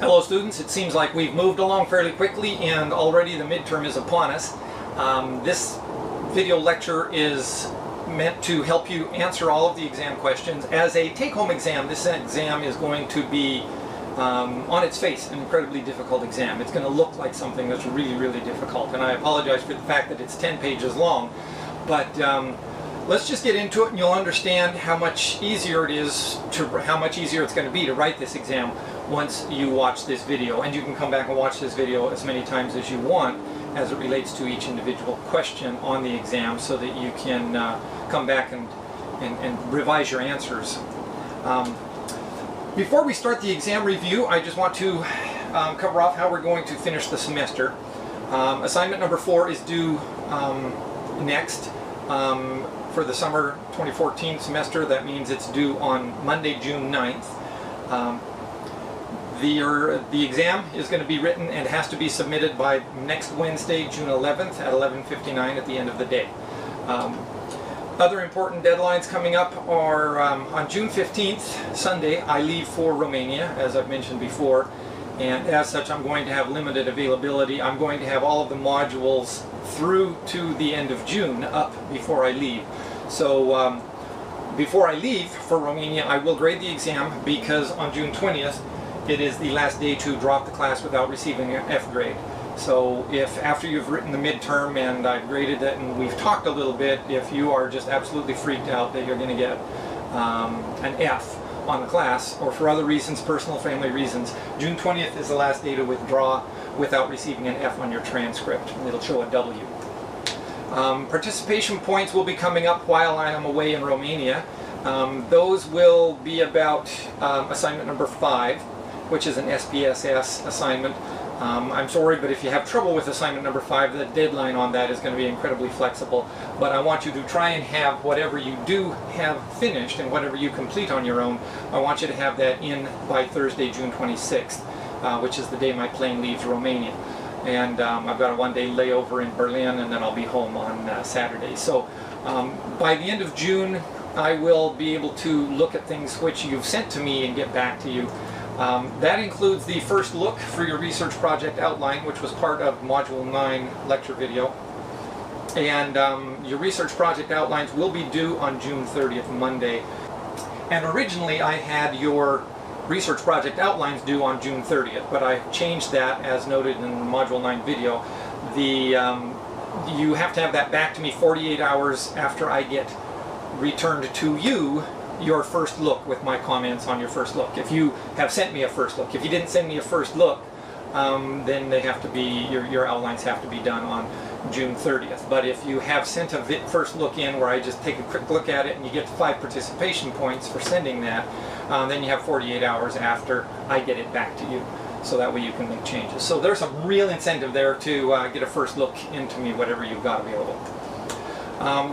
Hello students, it seems like we've moved along fairly quickly and already the midterm is upon us. This video lecture is meant to help you answer all of the exam questions. As a take-home exam, this exam is going to be on its face an incredibly difficult exam. It's going to look like something that's really, really difficult, and I apologize for the fact that it's 10 pages long, but let's just get into it and you'll understand how much easier it's going to be to write this exam once you watch this video. And you can come back and watch this video as many times as you want as it relates to each individual question on the exam, so that you can come back and revise your answers. Before we start the exam review, I just want to cover off how we're going to finish the semester. Assignment number 4 is due next for the summer 2014 semester. That means it's due on Monday, June 9th. The exam is going to be written and has to be submitted by next Wednesday, June 11th at 11:59 at the end of the day. Other important deadlines coming up are on June 15th, Sunday, I leave for Romania, as I've mentioned before, and as such I'm going to have limited availability. I'm going to have all of the modules through to the end of June up before I leave. So before I leave for Romania, I will grade the exam, because on June 20th it is the last day to drop the class without receiving an F grade. So if after you've written the midterm and I've graded it and we've talked a little bit, if you are just absolutely freaked out that you're going to get an F on the class, or for other reasons, personal family reasons, June 20th is the last day to withdraw without receiving an F on your transcript. It'll show a W. Participation points will be coming up while I am away in Romania. Those will be about assignment number 5, which is an SPSS assignment. I'm sorry, but if you have trouble with assignment number 5, the deadline on that is going to be incredibly flexible. But I want you to try and have whatever you do have finished and whatever you complete on your own, I want you to have that in by Thursday, June 26th, which is the day my plane leaves Romania. And I've got a one-day layover in Berlin, and then I'll be home on Saturday. So by the end of June, I will be able to look at things which you've sent to me and get back to you. That includes the first look for your research project outline, which was part of Module 9 lecture video. And your research project outlines will be due on June 30th, Monday. And originally I had your research project outlines due on June 30th, but I changed that, as noted in the Module 9 video. You have to have that back to me 48 hours after I get returned to you your first look with my comments on your first look. If you have sent me a first look. If you didn't send me a first look, then they have to be, your outlines have to be done on June 30th. But if you have sent a first look in where I just take a quick look at it and you get 5 participation points for sending that, then you have 48 hours after I get it back to you. So that way you can make changes. So there's some real incentive there to get a first look into me, whatever you've got available.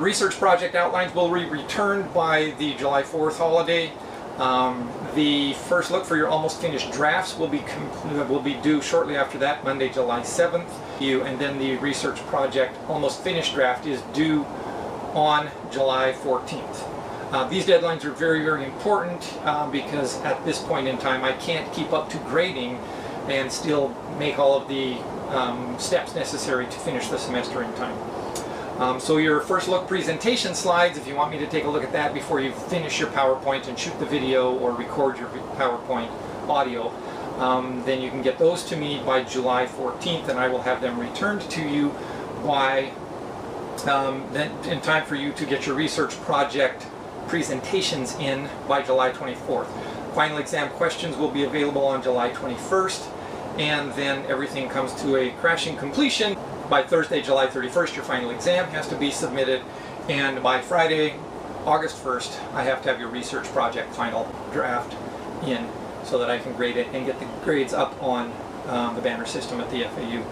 Research project outlines will be returned by the July 4th holiday. The first look for your almost finished drafts will be due shortly after that, Monday, July 7th. And then the research project almost finished draft is due on July 14th. These deadlines are very, very important because at this point in time I can't keep up to grading and still make all of the steps necessary to finish the semester in time. So your first look presentation slides, if you want me to take a look at that before you finish your PowerPoint and shoot the video or record your PowerPoint audio, then you can get those to me by July 14th, and I will have them returned to you by then in time for you to get your research project presentations in by July 24th. Final exam questions will be available on July 21st, and then everything comes to a crashing completion. By Thursday, July 31st, your final exam has to be submitted, and by Friday, August 1st, I have to have your research project final draft in so that I can grade it and get the grades up on the banner system at the FAU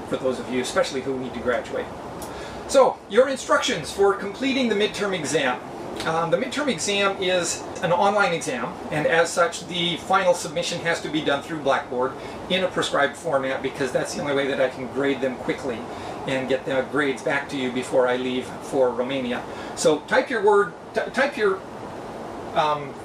for those of you, especially who need to graduate. So, your instructions for completing the midterm exam. The midterm exam is an online exam, and as such the final submission has to be done through Blackboard in a prescribed format, because that's the only way that I can grade them quickly and get the grades back to you before I leave for Romania. So type your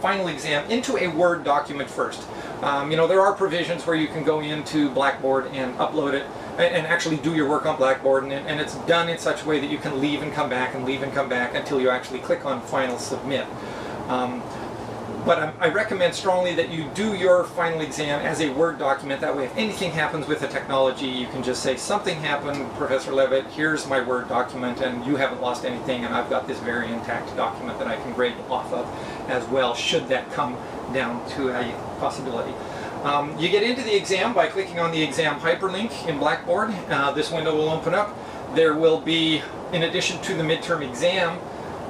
final exam into a Word document first. You know, there are provisions where you can go into Blackboard and upload it and actually do your work on Blackboard, and it's done in such a way that you can leave and come back and leave and come back until you actually click on Final Submit. But I recommend strongly that you do your final exam as a Word document. That way, if anything happens with the technology, you can just say, something happened, Professor Leavitt, here's my Word document, and you haven't lost anything, and I've got this very intact document that I can grade off of as well, should that come down to a possibility. You get into the exam by clicking on the exam hyperlink in Blackboard. This window will open up. There will be, in addition to the midterm exam,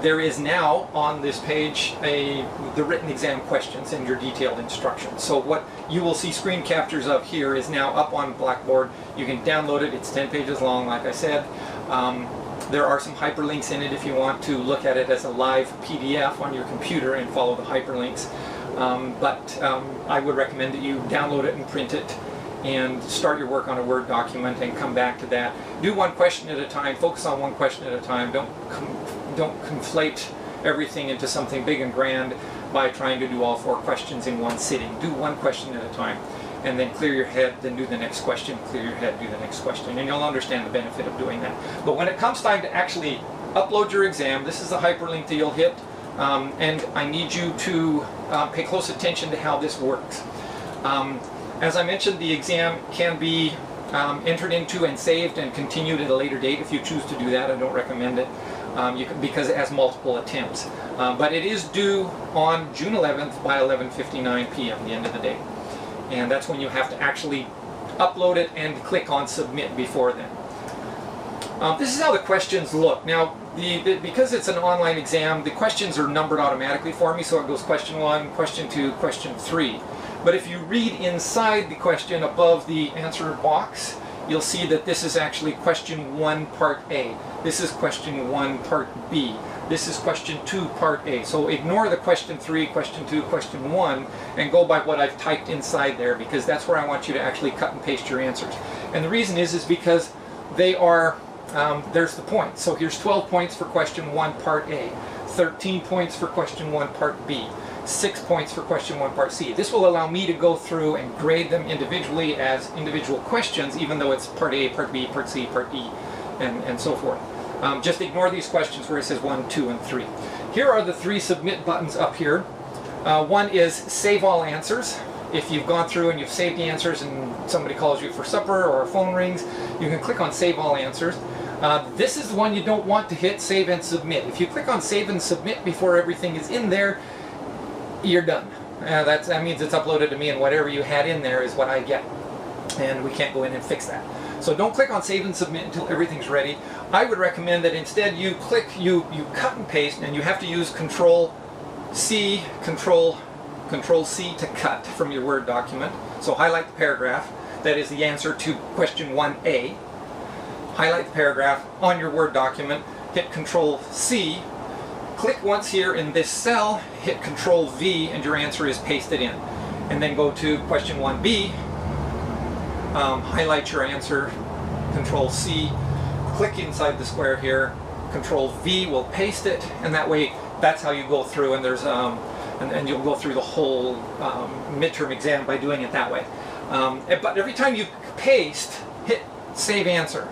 there is now on this page the written exam questions and your detailed instructions. So what you will see screen captures of here is now up on Blackboard. You can download it. It's 10 pages long, like I said. There are some hyperlinks in it if you want to look at it as a live PDF on your computer and follow the hyperlinks. I would recommend that you download it and print it and start your work on a Word document and come back to that. Do one question at a time. Focus on one question at a time. Don't conflate everything into something big and grand by trying to do all 4 questions in one sitting. Do one question at a time, and then clear your head, then do the next question, clear your head, do the next question, and you'll understand the benefit of doing that. But when it comes time to actually upload your exam, this is the hyperlink that you'll hit, and I need you to pay close attention to how this works. As I mentioned, the exam can be entered into and saved and continued at a later date if you choose to do that. I don't recommend it because it has multiple attempts. But it is due on June 11th by 11:59 p.m., the end of the day. And that's when you have to actually upload it and click on Submit before then. This is how the questions look. Now, because it's an online exam, the questions are numbered automatically for me, so it goes question 1, question 2, question 3. But if you read inside the question above the answer box, you'll see that this is actually question 1, part A. This is question 1, part B. This is question 2, part A. So ignore the question 3, question 2, question 1, and go by what I've typed inside there, because that's where I want you to actually cut and paste your answers. And the reason is because they are, there's the points. So here's 12 points for question 1, part A, 13 points for question 1, part B, 6 points for question 1, part C. This will allow me to go through and grade them individually as individual questions, even though it's part A, part B, part C, part E, and so forth. Just ignore these questions where it says 1, 2, and 3. Here are the 3 submit buttons up here. One is Save All Answers. If you've gone through and you've saved the answers and somebody calls you for supper or a phone rings, you can click on Save All Answers. This is the one you don't want to hit, Save and Submit. If you click on Save and Submit before everything is in there, you're done. That means it's uploaded to me, and whatever you had in there is what I get. And we can't go in and fix that. So don't click on Save and Submit until everything's ready. I would recommend that instead you cut and paste, and you have to use Control C to cut from your Word document. So highlight the paragraph. That is the answer to question 1A. Highlight the paragraph on your Word document, hit Control C, click once here in this cell, hit Control V, and your answer is pasted in. And then go to question 1B, highlight your answer, Control C, click inside the square here, Control V will paste it, and that way that's how you go through, and there's and you'll go through the whole midterm exam by doing it that way. But every time you paste, hit Save Answer.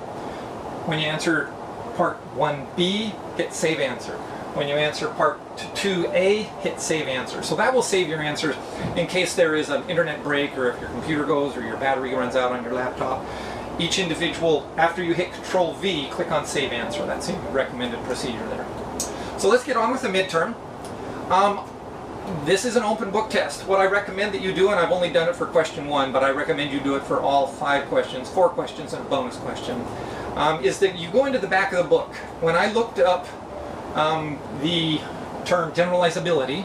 When you answer part 1B, hit Save Answer. When you answer part 2A, hit Save Answer. So that will save your answers in case there is an internet break, or if your computer goes, or your battery runs out on your laptop. Each individual, after you hit Control V, click on Save Answer. That's the recommended procedure there. So let's get on with the midterm. This is an open book test. What I recommend that you do, and I've only done it for question 1, but I recommend you do it for all 5 questions, 4 questions and a bonus question, is that you go into the back of the book. When I looked up the term generalizability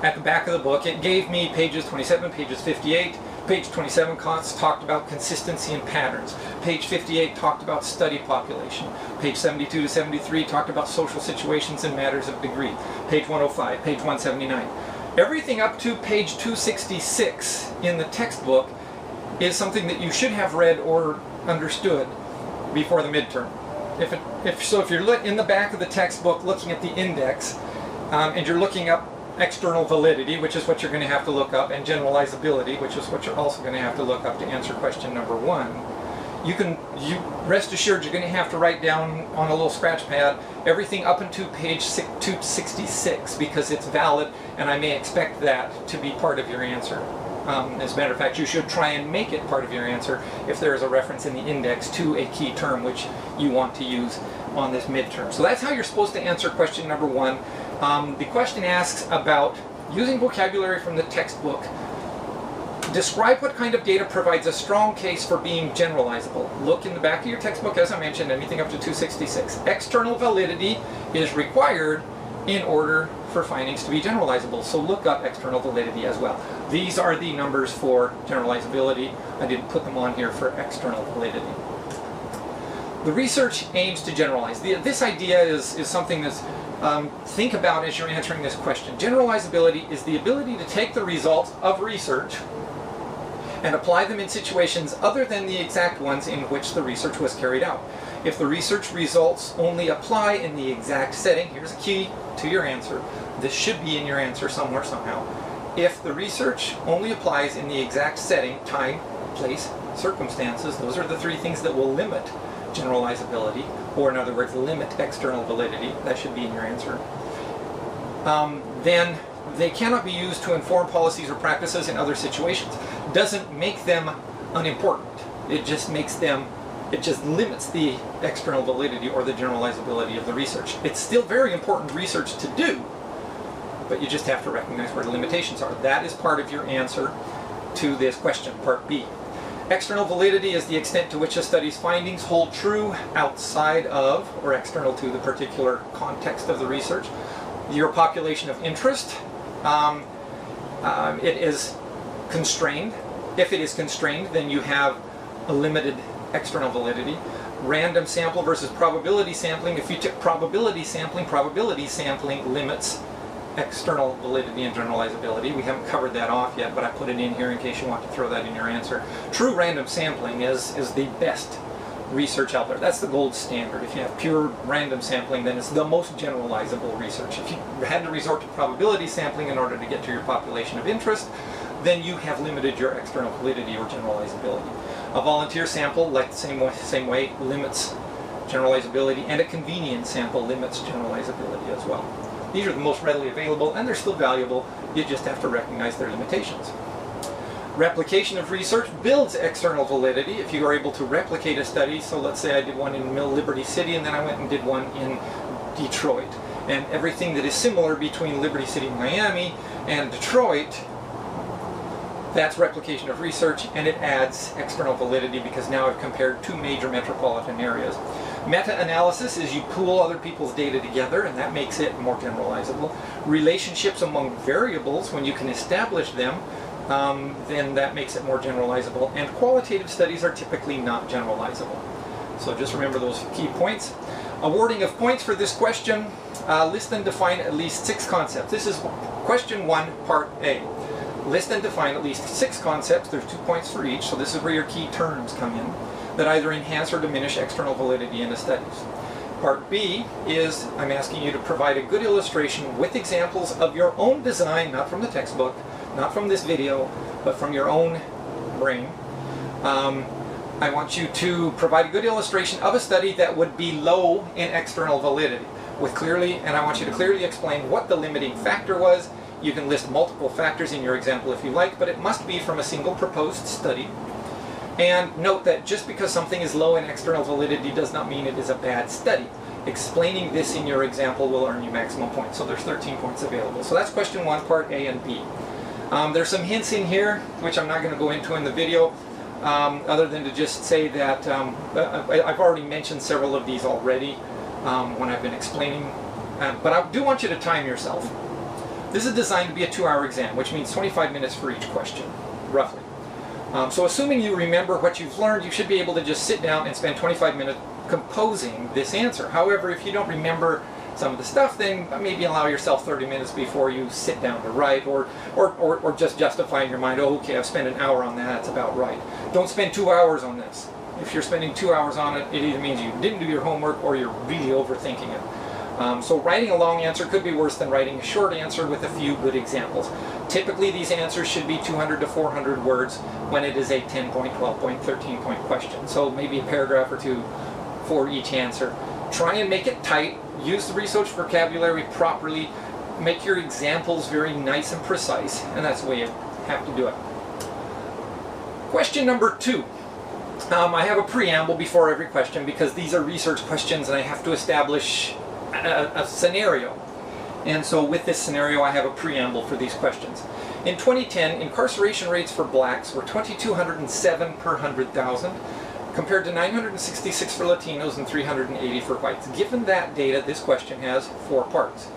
at the back of the book, it gave me pages 27, pages 58. Page 27 talked about consistency and patterns. Page 58 talked about study population. Page 72 to 73 talked about social situations and matters of degree. Page 105, page 179. Everything up to page 266 in the textbook is something that you should have read or understood before the midterm. If you're in the back of the textbook looking at the index, and you're looking up external validity, which is what you're going to have to look up, and generalizability, which is what you're also going to have to look up to answer question number 1. You rest assured you're going to have to write down on a little scratch pad everything up into page 266 because it's valid, and I may expect that to be part of your answer. As a matter of fact, you should try and make it part of your answer if there is a reference in the index to a key term which you want to use on this midterm. So that's how you're supposed to answer question number 1. The question asks about using vocabulary from the textbook. Describe what kind of data provides a strong case for being generalizable. Look in the back of your textbook, as I mentioned, anything up to 266. External validity is required in order for findings to be generalizable. So look up external validity as well. These are the numbers for generalizability. I didn't put them on here for external validity. The research aims to generalize. This idea is something that's think about as you're answering this question. Generalizability is the ability to take the results of research and apply them in situations other than the exact ones in which the research was carried out. If the research results only apply in the exact setting, here's a key to your answer. This should be in your answer somewhere, somehow. If the research only applies in the exact setting, time, place, circumstances, those are the 3 things that will limit generalizability, or in other words, limit external validity. That should be in your answer. Then they cannot be used to inform policies or practices in other situations. Doesn't make them unimportant. It just makes them, it just limits the external validity or the generalizability of the research. It's still very important research to do, but you just have to recognize where the limitations are. That is part of your answer to this question, part B. External validity is the extent to which a study's findings hold true outside of or external to the particular context of the research. Your population of interest, it is constrained. If it is constrained, then you have a limited external validity. Random sample versus probability sampling. If you took probability sampling limits external validity and generalizability. We haven't covered that off yet, but I put it in here in case you want to throw that in your answer. True random sampling is the best research out there. That's the gold standard. If you have pure random sampling, then it's the most generalizable research. If you had to resort to probability sampling in order to get to your population of interest, then you have limited your external validity or generalizability. A volunteer sample, like the same way, limits generalizability, and a convenience sample limits generalizability as well. These are the most readily available, and they're still valuable. You just have to recognize their limitations. Replication of research builds external validity. If you are able to replicate a study, so let's say I did one in Liberty City, and then I went and did one in Detroit. And everything that is similar between Liberty City, Miami, and Detroit, that's replication of research, and it adds external validity because now I've compared 2 major metropolitan areas. Meta-analysis is you pool other people's data together, and that makes it more generalizable. Relationships among variables, when you can establish them, then that makes it more generalizable. And qualitative studies are typically not generalizable. So just remember those key points. Awarding of points for this question, list and define at least 6 concepts. This is question 1, part A. List and define at least 6 concepts. There's 2 points for each, so this is where your key terms come in, that either enhance or diminish external validity in the studies. Part B is, I'm asking you to provide a good illustration with examples of your own design, not from the textbook, not from this video, but from your own brain. I want you to provide a good illustration of a study that would be low in external validity, and I want you to clearly explain what the limiting factor was. You can list multiple factors in your example if you like, but it must be from a single proposed study. And note that just because something is low in external validity does not mean it is a bad study. Explaining this in your example will earn you maximum points. So there's 13 points available. So that's question 1, part A and B. There's some hints in here, which I'm not going to go into in the video, other than to just say that I've already mentioned several of these already when I've been explaining. But I do want you to time yourself. This is designed to be a 2-hour exam, which means 25 minutes for each question, roughly. So assuming you remember what you've learned, you should be able to just sit down and spend 25 minutes composing this answer. However, if you don't remember some of the stuff, then maybe allow yourself 30 minutes before you sit down to write, or just justify in your mind, oh, okay, I've spent an hour on that, that's about right. Don't spend 2 hours on this. If you're spending 2 hours on it, it either means you didn't do your homework or you're really overthinking it. So writing a long answer could be worse than writing a short answer with a few good examples. Typically these answers should be 200 to 400 words when it is a 10-point, 12-point, 13-point question. So maybe a paragraph or two for each answer. Try and make it tight. Use the research vocabulary properly. Make your examples very nice and precise, and that's the way you have to do it. Question number 2. I have a preamble before every question because these are research questions and I have to establish a scenario. And so with this scenario I have a preamble for these questions. In 2010, incarceration rates for blacks were 2,207 per 100,000 compared to 966 for Latinos and 380 for whites. Given that data, this question has 4 parts.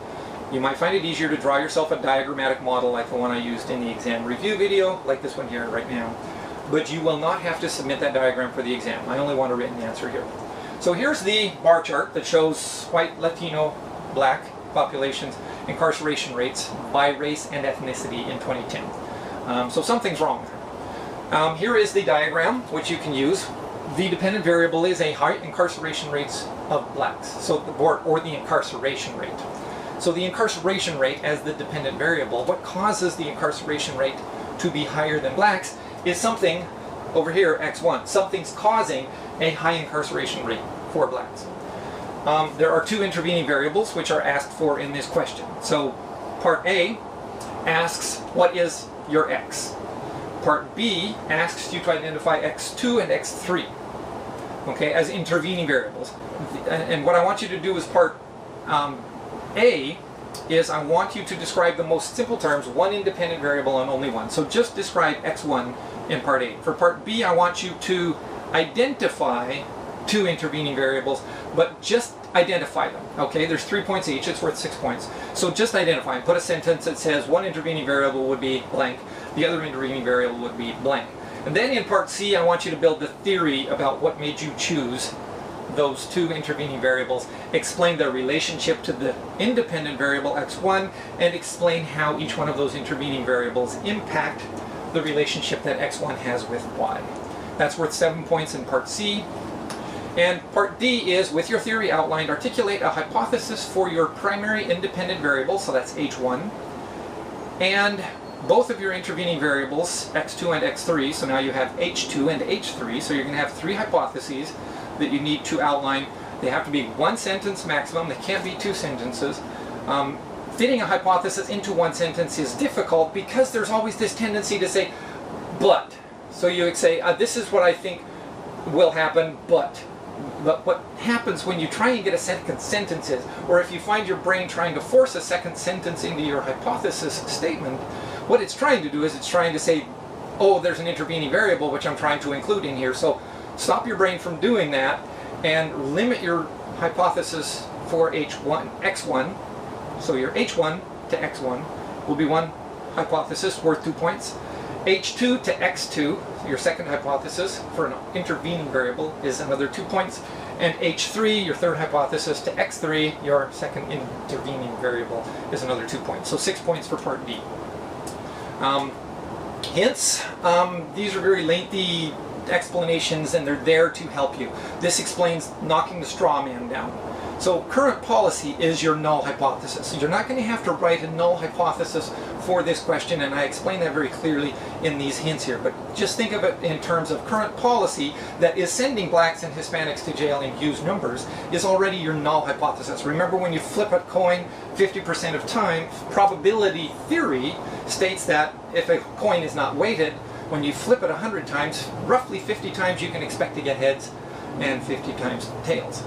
You might find it easier to draw yourself a diagrammatic model like the one I used in the exam review video, like this one here right now. But you will not have to submit that diagram for the exam. I only want a written answer here. So here's the bar chart that shows white, Latino, black populations incarceration rates by race and ethnicity in 2010. So something's wrong there. Here is the diagram which you can use. The dependent variable is a high incarceration rates of blacks, so or the incarceration rate. So the incarceration rate as the dependent variable, what causes the incarceration rate to be higher than blacks is something over here, X1. Something's causing a high incarceration rate for blacks. There are 2 intervening variables which are asked for in this question. So part A asks, what is your X? Part B asks you to identify X2 and X3, okay, as intervening variables. And what I want you to do is part A is I want you to describe the most simple terms, one independent variable and only one. So just describe X1 in part A. For part B, I want you to identify 2 intervening variables, but just identify them. Okay, there's 3 points each, it's worth 6 points. So just identify and put a sentence that says one intervening variable would be blank, the other intervening variable would be blank. And then in part C, I want you to build the theory about what made you choose those 2 intervening variables, explain their relationship to the independent variable X1, and explain how each one of those intervening variables impact the relationship that X1 has with Y. That's worth 7 points in part C. And part D is, with your theory outlined, articulate a hypothesis for your primary independent variable, so that's H1, and both of your intervening variables, X2 and X3, so now you have H2 and H3, so you're going to have 3 hypotheses that you need to outline. They have to be 1 sentence maximum, they can't be 2 sentences. Fitting a hypothesis into 1 sentence is difficult because there's always this tendency to say, but. So you would say, this is what I think will happen, but what happens when you try and get a second sentence is, or if you find your brain trying to force a second sentence into your hypothesis statement, what it's trying to do is it's trying to say, oh, there's an intervening variable which I'm trying to include in here. So stop your brain from doing that and limit your hypothesis for X1. So your H1 to X1 will be 1 hypothesis worth 2 points. H2 to X2, your second hypothesis for an intervening variable, is another 2 points. And H3, your third hypothesis, to X3, your second intervening variable, is another 2 points. So 6 points for part D. Hints, these are very lengthy explanations and they're there to help you. This explains knocking the straw man down. So current policy is your null hypothesis. You're not going to have to write a null hypothesis for this question, and I explain that very clearly in these hints here. But just think of it in terms of current policy that is sending blacks and Hispanics to jail in huge numbers is already your null hypothesis. Remember, when you flip a coin 50% of time, probability theory states that if a coin is not weighted, when you flip it 100 times, roughly 50 times you can expect to get heads and 50 times tails.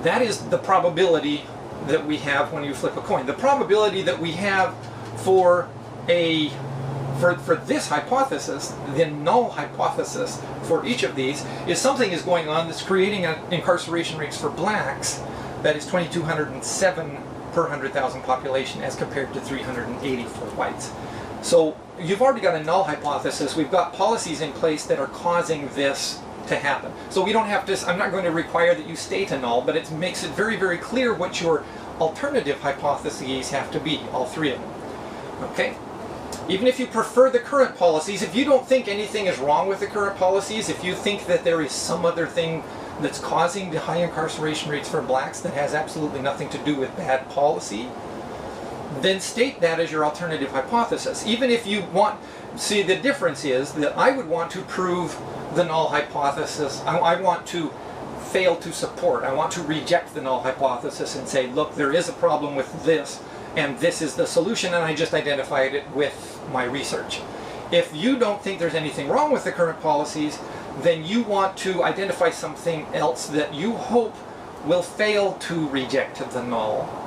That is the probability that we have when you flip a coin. The probability that we have for this hypothesis, the null hypothesis for each of these, is something is going on that's creating an incarceration rates for blacks that is 2,207 per 100,000 population as compared to 380 for whites. So you've already got a null hypothesis. We've got policies in place that are causing this to happen. So we don't have to, I'm not going to require that you state a null, but it makes it very, very clear what your alternative hypotheses have to be, all 3 of them. Okay? Even if you prefer the current policies, if you don't think anything is wrong with the current policies, if you think that there is some other thing that's causing the high incarceration rates for blacks that has absolutely nothing to do with bad policy, then state that as your alternative hypothesis. Even if you want, see, the difference is that I would want to prove the null hypothesis. I want to fail to support. I want to reject the null hypothesis and say, look, there is a problem with this, and this is the solution, and I just identified it with my research. If you don't think there's anything wrong with the current policies, then you want to identify something else that you hope will fail to reject the null.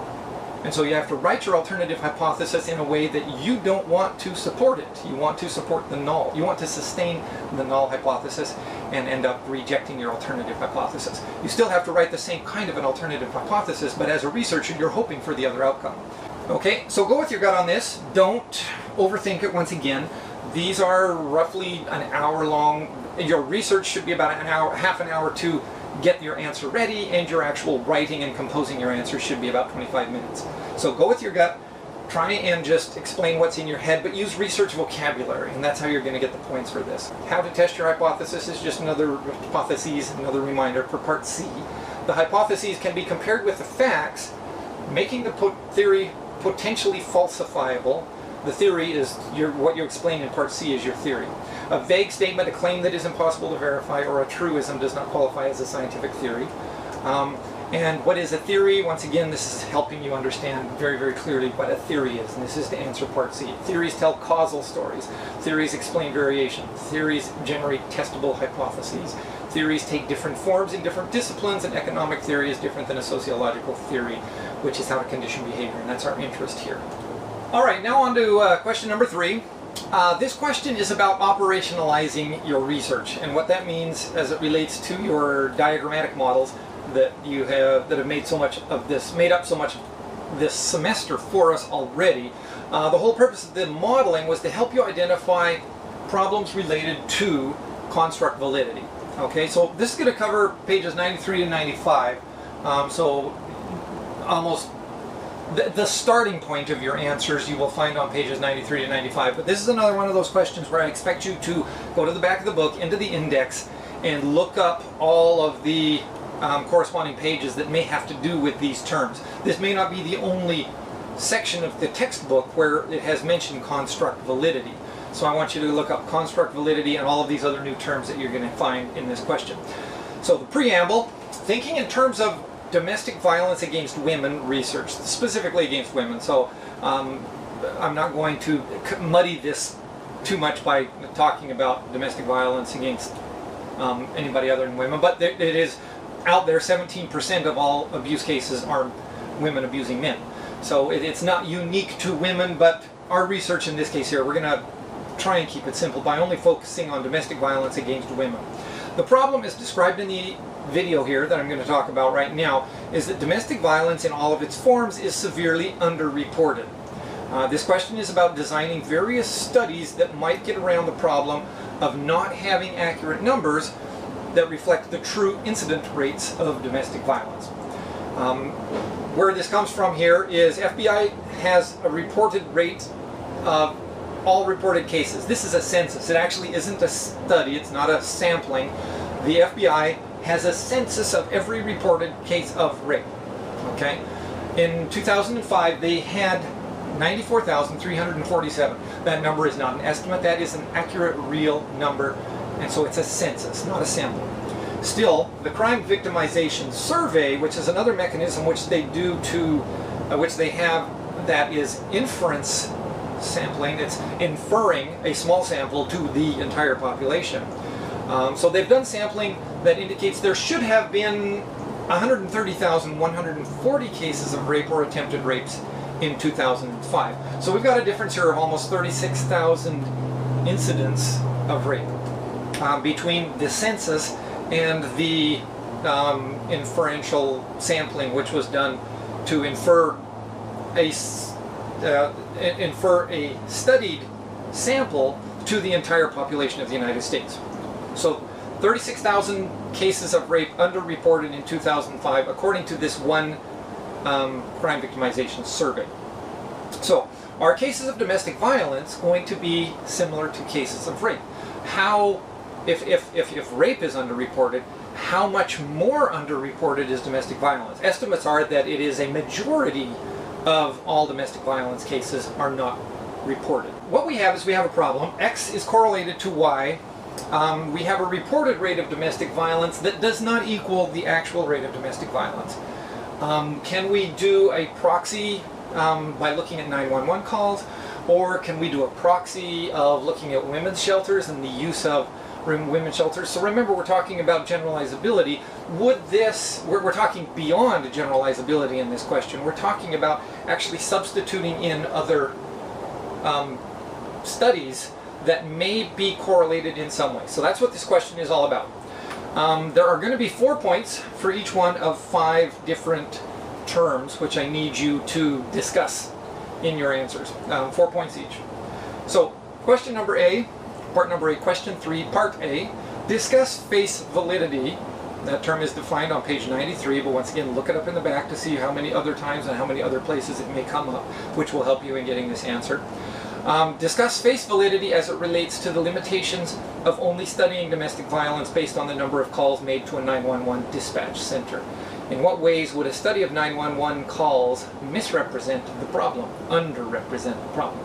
And so you have to write your alternative hypothesis in a way that you don't want to support it. You want to support the null. You want to sustain the null hypothesis and end up rejecting your alternative hypothesis. You still have to write the same kind of an alternative hypothesis, but as a researcher, you're hoping for the other outcome. Okay, so go with your gut on this. Don't overthink it once again. These are roughly an hour long. Your research should be about an hour, half an hour to get your answer ready, and your actual writing and composing your answer should be about 25 minutes. So go with your gut, try and just explain what's in your head, but use research vocabulary, and that's how you're going to get the points for this. How to test your hypothesis is just another reminder for part C. The hypotheses can be compared with the facts, making the theory potentially falsifiable. The theory is what you explain in part C is your theory. A vague statement, a claim that is impossible to verify, or a truism does not qualify as a scientific theory. And what is a theory? Once again, this is helping you understand very, very clearly what a theory is, and this is to answer part C. Theories tell causal stories. Theories explain variation. Theories generate testable hypotheses. Theories take different forms in different disciplines, and economic theory is different than a sociological theory, which is how to condition behavior, and that's our interest here. All right, now on to question number 3. This question is about operationalizing your research, and what that means as it relates to your diagrammatic models that you have made up so much this semester for us already. The whole purpose of the modeling was to help you identify problems related to construct validity. Okay, so this is going to cover pages 93 to 95. So almost the starting point of your answers you will find on pages 93 to 95, but this is another one of those questions where I expect you to go to the back of the book, into the index, and look up all of the corresponding pages that may have to do with these terms. This may not be the only section of the textbook where it has mentioned construct validity. So I want you to look up construct validity and all of these other new terms that you're going to find in this question. So the preamble, thinking in terms of domestic violence against women research, specifically against women. So I'm not going to muddy this too much by talking about domestic violence against anybody other than women, but it is out there. 17% of all abuse cases are women abusing men. So it's not unique to women, but our research in this case here, we're going to try and keep it simple by only focusing on domestic violence against women. The problem is described in the video here that I'm going to talk about right now, is that domestic violence in all of its forms is severely underreported. This question is about designing various studies that might get around the problem of not having accurate numbers that reflect the true incident rates of domestic violence. Where this comes from here is FBI has a reported rate of all reported cases. This is a census. It actually isn't a study. It's not a sampling. The FBI has a census of every reported case of rape. Okay? In 2005, they had 94,347. That number is not an estimate. That is an accurate, real number, and so it's a census, not a sample. Still, the crime victimization survey, which is another mechanism which they do to, which they have, that is inference sampling. It's inferring a small sample to the entire population. So they've done sampling that indicates there should have been 130,140 cases of rape or attempted rapes in 2005. So we've got a difference here of almost 36,000 incidents of rape between the census and the inferential sampling, which was done to infer a studied sample to the entire population of the United States. So 36,000 cases of rape underreported in 2005, according to this one crime victimization survey. So are cases of domestic violence going to be similar to cases of rape? How, if rape is underreported, how much more underreported is domestic violence? Estimates are that it is a majority of all domestic violence cases are not reported. What we have is we have a problem. X is correlated to Y. We have a reported rate of domestic violence that does not equal the actual rate of domestic violence. Can we do a proxy by looking at 911 calls, or can we do a proxy of looking at women's shelters and the use of women's shelters? So remember, we're talking about generalizability. Would this, we're talking beyond generalizability in this question. We're talking about actually substituting in other studies that may be correlated in some way. So that's what this question is all about. There are going to be 4 points for each one of 5 different terms, which I need you to discuss in your answers. 4 points each. So question number A, part number A, question 3, part A, discuss face validity. That term is defined on page 93, but once again, look it up in the back to see how many other times and how many other places it may come up, which will help you in getting this answer. Discuss face validity as it relates to the limitations of only studying domestic violence based on the number of calls made to a 911 dispatch center. In what ways would a study of 911 calls misrepresent the problem, underrepresent the problem?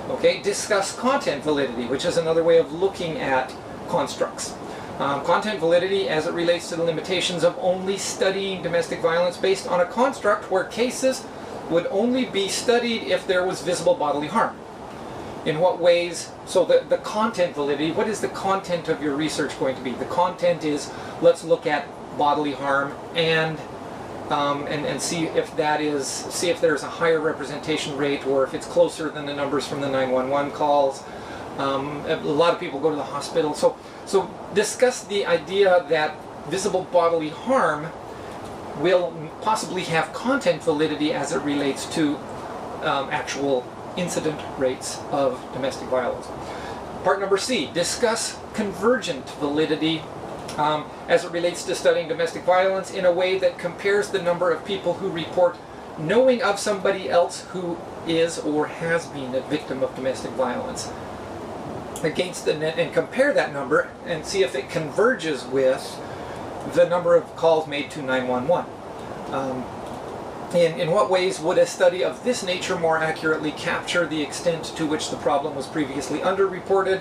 Okay, discuss content validity, which is another way of looking at constructs. Content validity as it relates to the limitations of only studying domestic violence based on a construct where cases would only be studied if there was visible bodily harm. In what ways, so the content validity, what is the content of your research going to be? The content is, let's look at bodily harm and see if that is, see if there's a higher representation rate or if it's closer than the numbers from the 911 calls. A lot of people go to the hospital. So discuss the idea that visible bodily harm will possibly have content validity as it relates to actual incident rates of domestic violence. Part number C, discuss convergent validity as it relates to studying domestic violence in a way that compares the number of people who report knowing of somebody else who is or has been a victim of domestic violence against the net, and compare that number and see if it converges with the number of calls made to 911. In what ways would a study of this nature more accurately capture the extent to which the problem was previously underreported,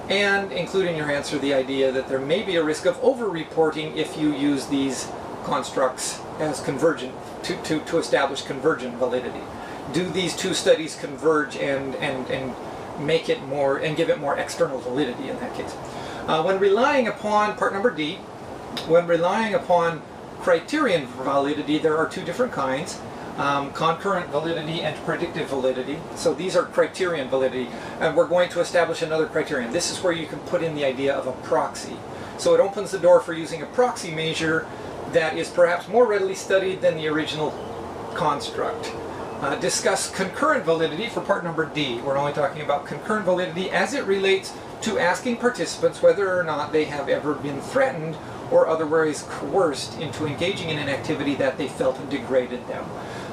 and include in your answer the idea that there may be a risk of over-reporting if you use these constructs as convergent, to establish convergent validity. Do these two studies converge and make it more, and give it more external validity in that case? When relying upon, part number D, when relying upon criterion validity, there are 2 different kinds, concurrent validity and predictive validity. So these are criterion validity, and we're going to establish another criterion. This is where you can put in the idea of a proxy. So it opens the door for using a proxy measure that is perhaps more readily studied than the original construct. Discuss concurrent validity for part number D. We're only talking about concurrent validity as it relates to asking participants whether or not they have ever been threatened or otherwise coerced into engaging in an activity that they felt degraded them.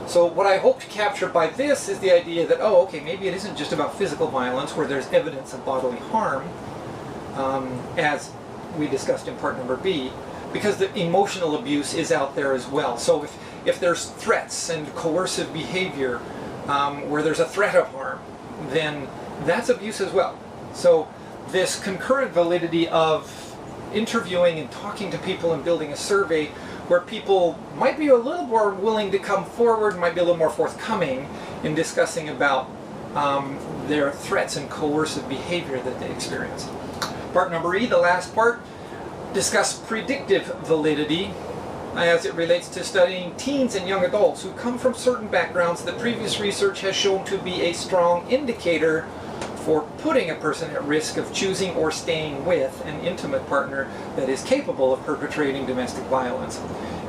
So what I hope to capture by this is the idea that, oh, okay, maybe it isn't just about physical violence where there's evidence of bodily harm, as we discussed in part number B, because the emotional abuse is out there as well. So if there's threats and coercive behavior where there's a threat of harm, then that's abuse as well. So this concurrent validity of interviewing and talking to people and building a survey where people might be a little more willing to come forward, might be a little more forthcoming in discussing about their threats and coercive behavior that they experience. Part number E, the last part, discuss predictive validity as it relates to studying teens and young adults who come from certain backgrounds that previous research has shown to be a strong indicator for putting a person at risk of choosing or staying with an intimate partner that is capable of perpetrating domestic violence.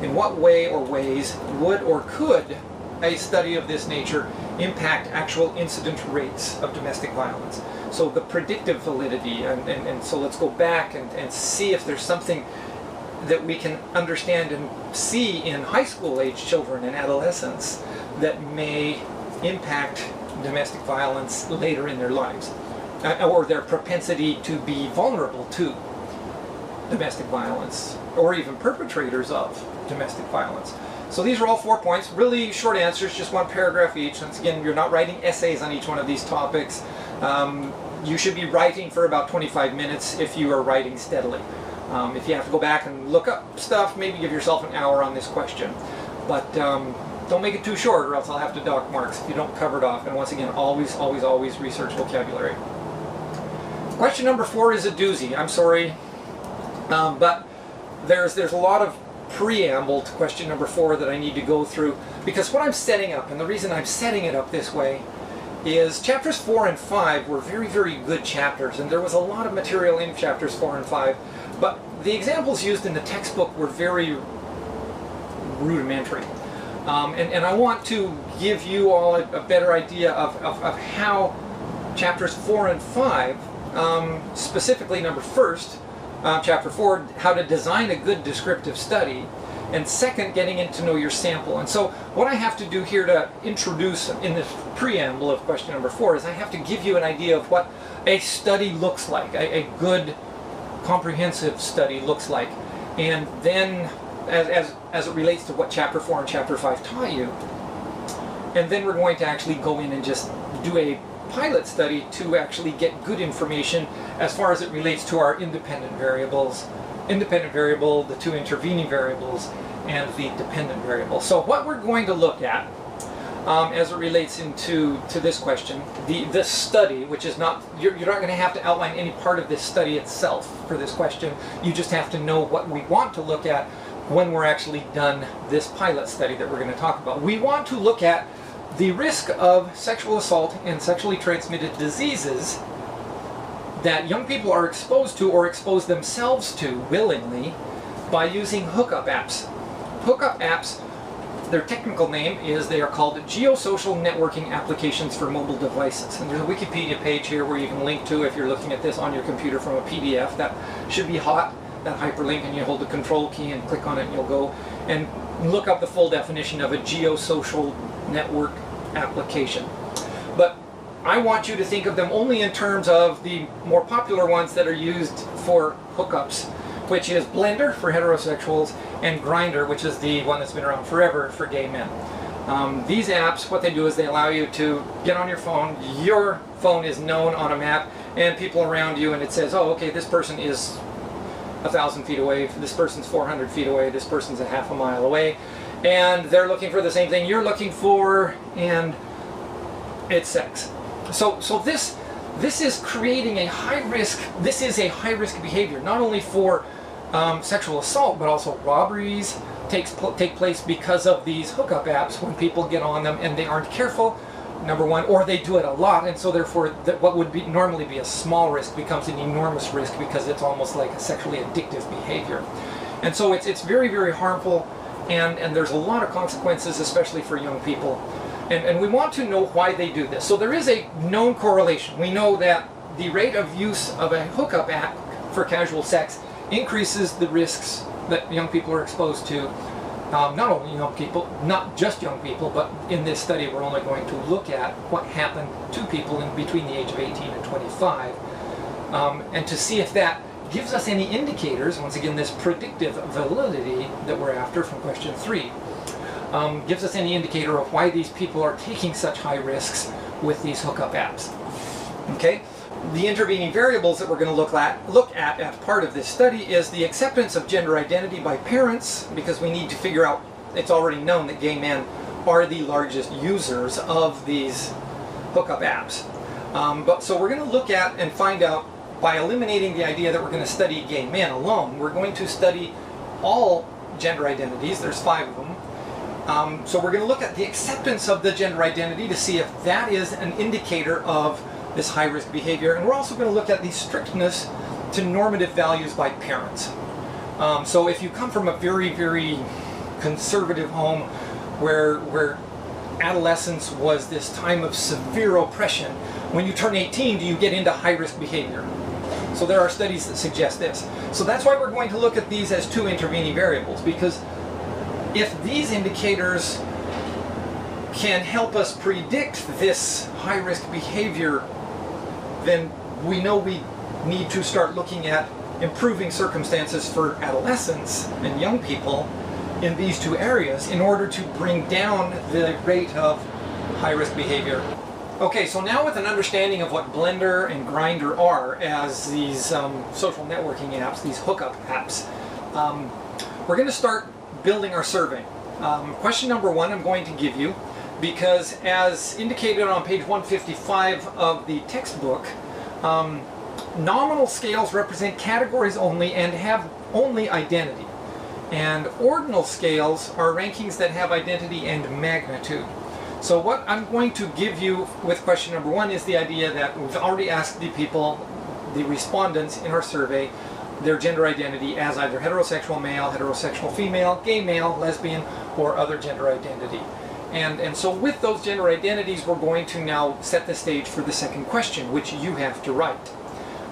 In what way or ways would or could a study of this nature impact actual incident rates of domestic violence? So the predictive validity, and so let's go back and see if there's something that we can understand and see in high school age children and adolescents that may impact domestic violence later in their lives, or their propensity to be vulnerable to domestic violence, or even perpetrators of domestic violence. So these are all 4 points, really short answers, just 1 paragraph each. Once again, you're not writing essays on each one of these topics. You should be writing for about 25 minutes if you are writing steadily. If you have to go back and look up stuff, maybe give yourself an hour on this question. But don't make it too short, or else I'll have to dock marks if you don't cover it off. And once again, always, always, always research vocabulary. Question number 4 is a doozy. I'm sorry, but there's a lot of preamble to question number 4 that I need to go through, because what I'm setting up, and the reason I'm setting it up this way, is chapters 4 and 5 were very, very good chapters, and there was a lot of material in chapters 4 and 5, but the examples used in the textbook were very rudimentary. And I want to give you all a better idea of how chapters 4 and 5, specifically chapter 4, how to design a good descriptive study, and second, getting in to know your sample. And so what I have to do here to introduce in this preamble of question number 4 is I have to give you an idea of what a study looks like, a good comprehensive study looks like. And then as it relates to what chapter 4 and chapter 5 taught you. And then we're going to actually go in and just do a pilot study to actually get good information as far as it relates to our independent variables, the 2 intervening variables, and the dependent variable. So what we're going to look at as it relates to this question, this study, which is not, you're not going to have to outline any part of this study itself for this question. You just have to know what we want to look at when we're actually done this pilot study that we're going to talk about. We want to look at the risk of sexual assault and sexually transmitted diseases that young people are exposed to or expose themselves to willingly by using hookup apps. Hookup apps, their technical name is, they are called geosocial networking applications for mobile devices. And there's a Wikipedia page here where you can link to if you're looking at this on your computer from a PDF. That should be hot, that hyperlink, and you hold the control key and click on it and you'll go and look up the full definition of a geosocial network application. But I want you to think of them only in terms of the more popular ones that are used for hookups, which is Blender for heterosexuals and Grindr, which is the one that's been around forever for gay men. These apps, what they do is they allow you to get on your phone. Your phone is known on a map and people around you, and it says, oh, okay, this person is 1,000 feet away, this person's 400 feet away, this person's a half a mile away, and they're looking for the same thing you're looking for, and it's sex. So this is creating a high risk. This is a high risk behavior, not only for sexual assault, but also robberies take place because of these hookup apps when people get on them and they aren't careful, number one, or they do it a lot, and so therefore what would normally be a small risk becomes an enormous risk because it's almost like a sexually addictive behavior. And so it's very, very harmful, and there's a lot of consequences, especially for young people. And we want to know why they do this. So there is a known correlation. We know that the rate of use of a hookup app for casual sex increases the risks that young people are exposed to. Not only young people, not just young people, but in this study we're only going to look at what happened to people in between the age of 18 and 25. And to see if that gives us any indicators, once again this predictive validity that we're after from question 3. Gives us any indicator of why these people are taking such high risks with these hookup apps. Okay, the intervening variables that we're going to look at as part of this study is the acceptance of gender identity by parents, because we need to figure out, it's already known that gay men are the largest users of these hookup apps. So we're going to look at and find out, by eliminating the idea that we're going to study gay men alone, we're going to study all gender identities. There's 5 of them. So we're going to look at the acceptance of the gender identity to see if that is an indicator of this high-risk behavior. And we're also going to look at the strictness to normative values by parents. So if you come from a very, very conservative home where adolescence was this time of severe oppression, when you turn 18, do you get into high-risk behavior? So there are studies that suggest this. So that's why we're going to look at these as 2 intervening variables, because if these indicators can help us predict this high-risk behavior, then we know we need to start looking at improving circumstances for adolescents and young people in these two areas in order to bring down the rate of high-risk behavior. Okay, so now with an understanding of what Blender and Grindr are as these social networking apps, these hookup apps, we're going to start building our survey. Question number one I'm going to give you, because as indicated on page 155 of the textbook, nominal scales represent categories only and have only identity. And ordinal scales are rankings that have identity and magnitude. So what I'm going to give you with question number one is the idea that we've already asked the people, the respondents in our survey, their gender identity as either heterosexual male, heterosexual female, gay male, lesbian, or other gender identity. And so with those gender identities, we're going to now set the stage for the second question, which you have to write.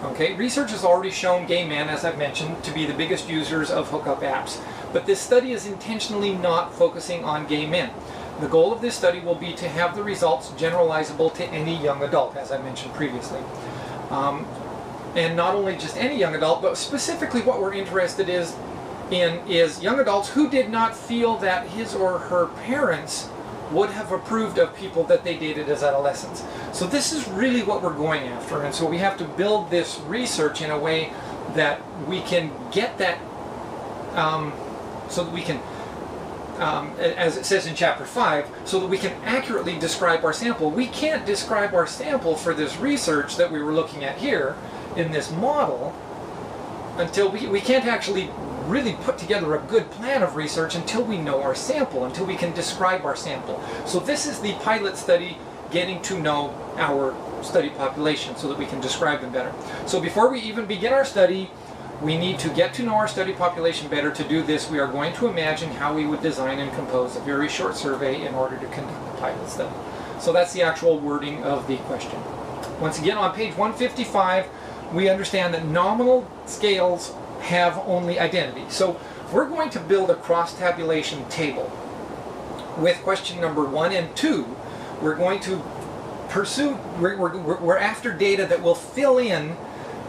Okay, research has already shown gay men, as I've mentioned, to be the biggest users of hookup apps. But this study is intentionally not focusing on gay men. The goal of this study will be to have the results generalizable to any young adult, as I mentioned previously. And not only just any young adult, but specifically what we're interested in is young adults who did not feel that his or her parents would have approved of people that they dated as adolescents. So this is really what we're going after, and so we have to build this research in a way that we can get that, so that we can, as it says in chapter 5, so that we can accurately describe our sample. We can't describe our sample for this research that we were looking at here in this model until we can't actually really put together a good plan of research until we know our sample, until we can describe our sample. So this is the pilot study, getting to know our study population so that we can describe them better. So before we even begin our study, we need to get to know our study population better. To do this, we are going to imagine how we would design and compose a very short survey in order to conduct a pilot study. So that's the actual wording of the question. Once again, on page 155, we understand that nominal scales have only identity. So we're going to build a cross-tabulation table. With question number 1 and 2, we're going to pursue, we're after data that will fill in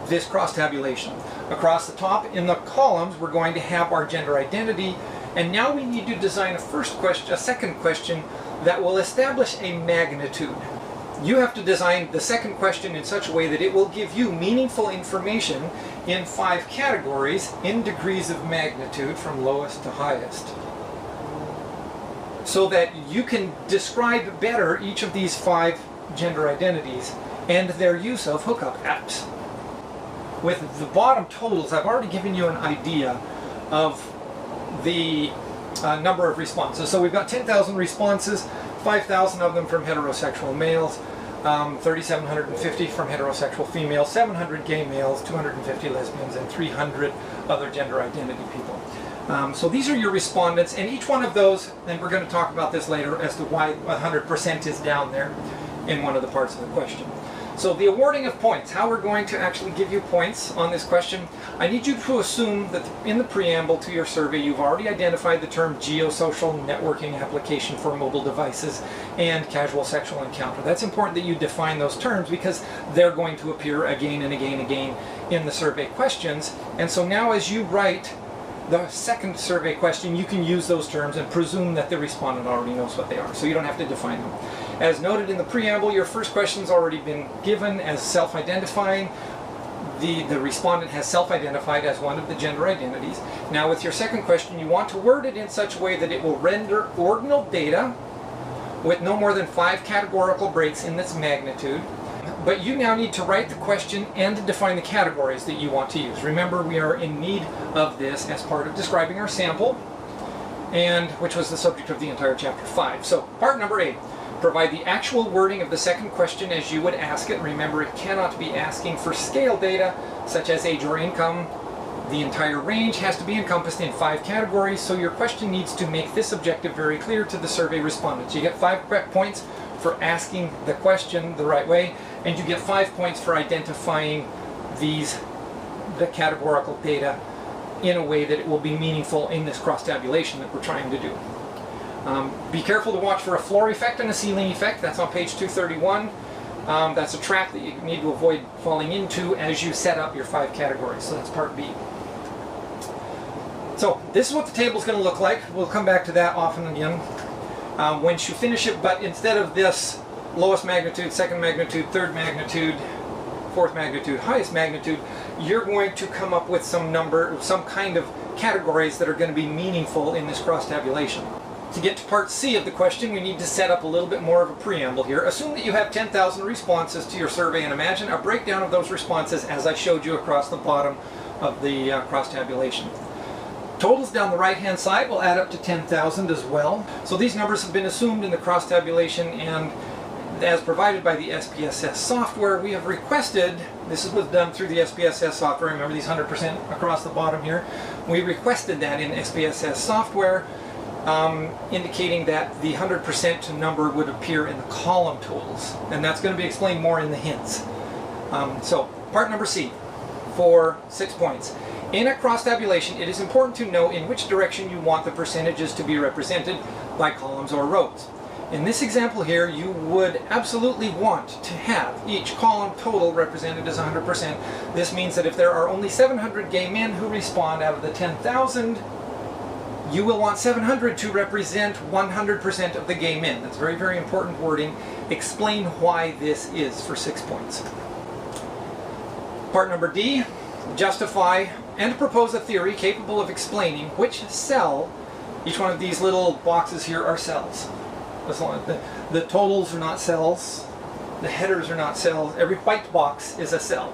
this cross-tabulation. Across the top in the columns, we're going to have our gender identity, and now we need to design a second question that will establish a magnitude. You have to design the second question in such a way that it will give you meaningful information in 5 categories in degrees of magnitude from lowest to highest, so that you can describe better each of these 5 gender identities and their use of hookup apps. With the bottom totals, I've already given you an idea of the number of responses. So we've got 10,000 responses, 5,000 of them from heterosexual males, 3,750 from heterosexual females, 700 gay males, 250 lesbians, and 300 other gender identity people. So these are your respondents, and each one of those, and we're going to talk about this later as to why 100% is down there in one of the parts of the question. So the awarding of points, how we're going to actually give you points on this question. I need you to assume that in the preamble to your survey you've already identified the term geosocial networking application for mobile devices and casual sexual encounter. That's important that you define those terms because they're going to appear again and again and again in the survey questions. And so now as you write the second survey question, you can use those terms and presume that the respondent already knows what they are, so you don't have to define them. As noted in the preamble, your first question's already been given as self-identifying. The respondent has self-identified as one of the gender identities. Now with your second question, you want to word it in such a way that it will render ordinal data with no more than 5 categorical breaks in its magnitude. But you now need to write the question and define the categories that you want to use. Remember, we are in need of this as part of describing our sample, and which was the subject of the entire chapter 5. So part number 8, provide the actual wording of the second question as you would ask it. Remember, it cannot be asking for scale data such as age or income. The entire range has to be encompassed in 5 categories, so your question needs to make this objective very clear to the survey respondents. You get 5 points for asking the question the right way, and you get 5 points for identifying the categorical data in a way that it will be meaningful in this cross-tabulation that we're trying to do. Be careful to watch for a floor effect and a ceiling effect. That's on page 231. That's a trap that you need to avoid falling into as you set up your 5 categories. So that's part B. So this is what the table is going to look like. We'll come back to that often again once you finish it, but instead of this lowest magnitude, second magnitude, third magnitude, fourth magnitude, highest magnitude, you're going to come up with some kind of categories that are going to be meaningful in this cross tabulation. To get to part C of the question, we need to set up a little bit more of a preamble here. Assume that you have 10,000 responses to your survey and imagine a breakdown of those responses as I showed you across the bottom of the cross tabulation. Totals down the right hand side will add up to 10,000 as well. So these numbers have been assumed in the cross tabulation, and as provided by the SPSS software, we have requested, this was done through the SPSS software, remember these 100% across the bottom here, we requested that in SPSS software, indicating that the 100% number would appear in the column totals, and that's going to be explained more in the hints. So part number C for 6 points. In a cross tabulation, it is important to know in which direction you want the percentages to be represented by columns or rows. In this example here, you would absolutely want to have each column total represented as 100%. This means that if there are only 700 gay men who respond out of the 10,000, you will want 700 to represent 100% of the gay men. That's very, very important wording. Explain why this is for 6 points. Part number D, justify and propose a theory capable of explaining which cell, each one of these little boxes here are cells. The totals are not cells, the headers are not cells, every white box is a cell.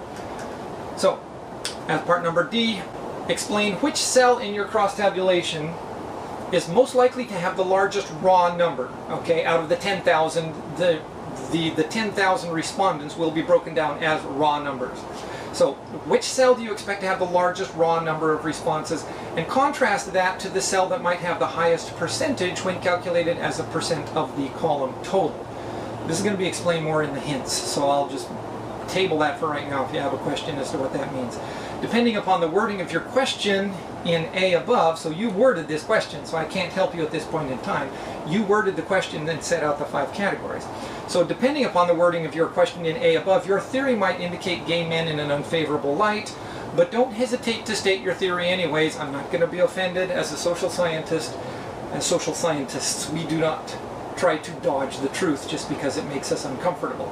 So, as part number D, explain which cell in your cross tabulation is most likely to have the largest raw number. Okay, out of the 10,000, the 10,000 respondents will be broken down as raw numbers. So, which cell do you expect to have the largest raw number of responses? And contrast that to the cell that might have the highest percentage when calculated as a percent of the column total. This is going to be explained more in the hints, so I'll just table that for right now if you have a question as to what that means. Depending upon the wording of your question in A above, so you worded this question, so I can't help you at this point in time. You worded the question and set out the 5 categories. So depending upon the wording of your question in A above, your theory might indicate gay men in an unfavorable light, but don't hesitate to state your theory anyways. I'm not going to be offended as a social scientist. As social scientists, we do not try to dodge the truth just because it makes us uncomfortable.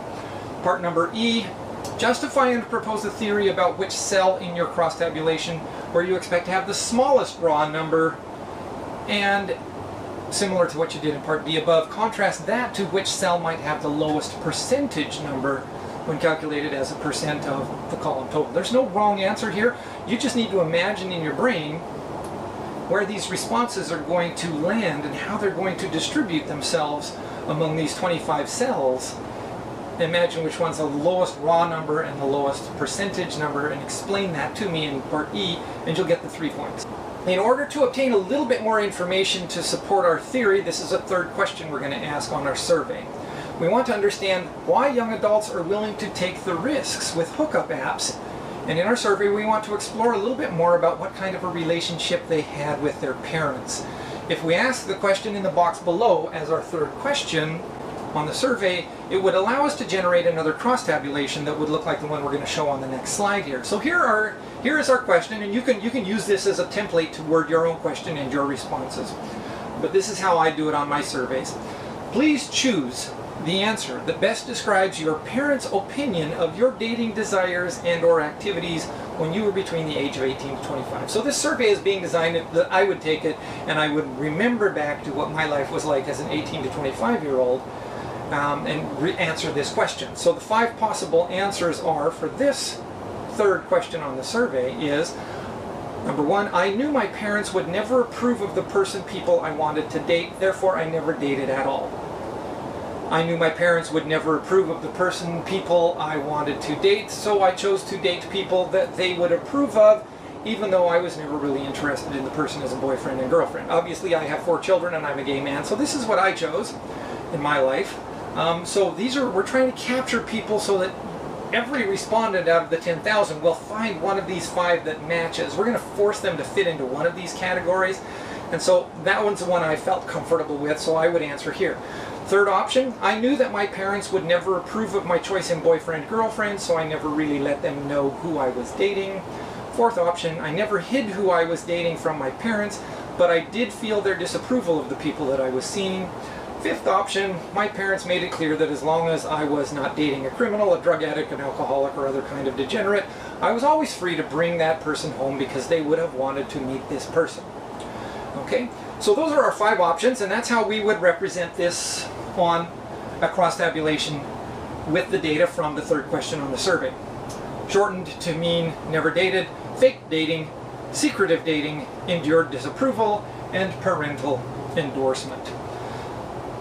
Part number E, justify and propose a theory about which cell in your cross tabulation where you expect to have the smallest raw number, and similar to what you did in part D above, contrast that to which cell might have the lowest percentage number when calculated as a percent of the column total. There's no wrong answer here. You just need to imagine in your brain where these responses are going to land and how they're going to distribute themselves among these 25 cells. Imagine which one's the lowest raw number and the lowest percentage number, and explain that to me in part E, and you'll get the 3 points. In order to obtain a little bit more information to support our theory, this is a third question we're going to ask on our survey. We want to understand why young adults are willing to take the risks with hookup apps. And in our survey, we want to explore a little bit more about what kind of a relationship they had with their parents. If we ask the question in the box below as our third question on the survey, it would allow us to generate another cross tabulation that would look like the one we're going to show on the next slide here. So here is our question, and you can use this as a template to word your own question and your responses. But this is how I do it on my surveys. Please choose the answer that best describes your parents' opinion of your dating desires and or activities when you were between the age of 18 to 25. So this survey is being designed that I would take it and I would remember back to what my life was like as an 18 to 25-year-old and answer this question. So the 5 possible answers are, for this third question on the survey, is number 1, I knew my parents would never approve of the people I wanted to date, therefore I never dated at all. I knew my parents would never approve of the people I wanted to date, so I chose to date people that they would approve of, even though I was never really interested in the person as a boyfriend and girlfriend. Obviously I have 4 children and I'm a gay man, so this is what I chose in my life. So we're trying to capture people so that every respondent out of the 10,000 will find one of these 5 that matches. We're going to force them to fit into one of these categories, and so that one's the one I felt comfortable with, so I would answer here. Third option, I knew that my parents would never approve of my choice in boyfriend-girlfriend, so I never really let them know who I was dating. Fourth option, I never hid who I was dating from my parents, but I did feel their disapproval of the people that I was seeing. Fifth option, my parents made it clear that as long as I was not dating a criminal, a drug addict, an alcoholic, or other kind of degenerate, I was always free to bring that person home because they would have wanted to meet this person. Okay, so those are our 5 options, and that's how we would represent this on a cross-tabulation with the data from the 3rd question on the survey. Shortened to mean never dated, fake dating, secretive dating, endured disapproval, and parental endorsement.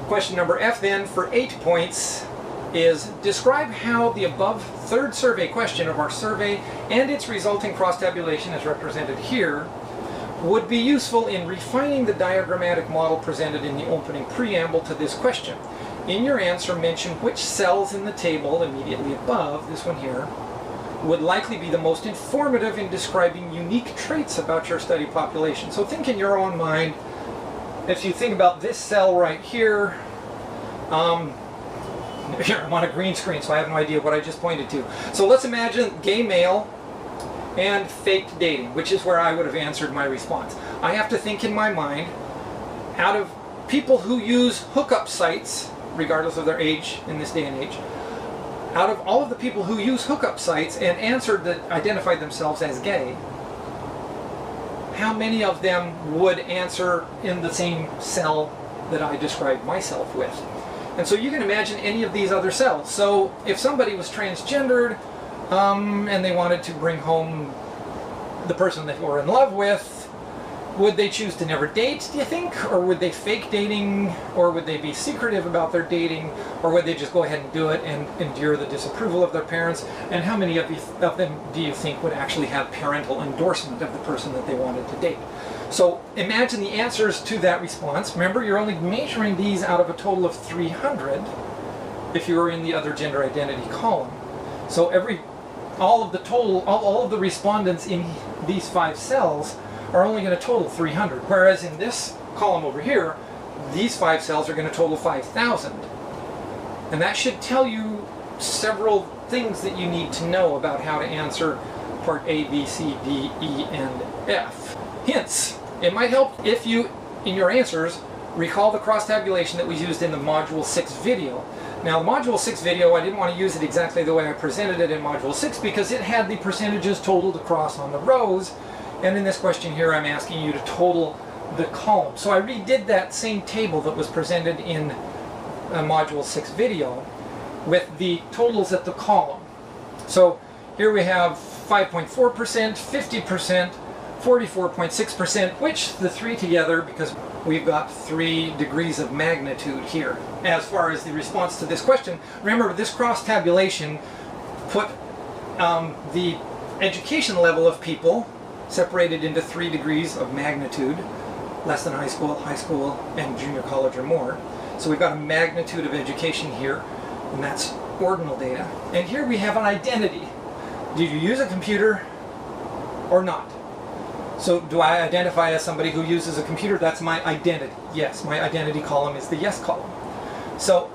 Question number F then, for 8 points, is describe how the above 3rd survey question of our survey and its resulting cross-tabulation as represented here would be useful in refining the diagrammatic model presented in the opening preamble to this question. In your answer, mention which cells in the table immediately above, this one here, would likely be the most informative in describing unique traits about your study population. So think in your own mind, if you think about this cell right here, here I'm on a green screen, so I have no idea what I just pointed to. So let's imagine gay male and faked dating, which is where I would have answered my response. I have to think in my mind, out of people who use hookup sites, regardless of their age in this day and age, out of all of the people who use hookup sites and answered that identified themselves as gay, how many of them would answer in the same cell that I described myself with? And so you can imagine any of these other cells. So if somebody was transgendered and they wanted to bring home the person they were in love with, would they choose to never date, do you think? Or would they fake dating? Or would they be secretive about their dating? Or would they just go ahead and do it and endure the disapproval of their parents? And how many of them do you think would actually have parental endorsement of the person that they wanted to date? So imagine the answers to that response. Remember, you're only measuring these out of a total of 300 if you were in the other gender identity column. So all of the respondents in these 5 cells are only going to total 300, whereas in this column over here, these 5 cells are going to total 5,000. And that should tell you several things that you need to know about how to answer part A, B, C, D, E, and F. Hints. It might help if you, in your answers, recall the cross-tabulation that was used in the Module 6 video. Now, the Module 6 video, I didn't want to use it exactly the way I presented it in Module 6 because it had the percentages totaled across on the rows, and in this question here I'm asking you to total the column. So I redid that same table that was presented in Module 6 video with the totals at the column. So here we have 5.4%, 50%, 44.6%, which the 3 together, because we've got 3 degrees of magnitude here as far as the response to this question. Remember, this cross-tabulation put the education level of people separated into 3 degrees of magnitude, less than high school, and junior college or more. So we've got a magnitude of education here, and that's ordinal data. And here we have an identity. Did you use a computer or not? So do I identify as somebody who uses a computer? That's my identity. Yes, my identity column is the yes column. So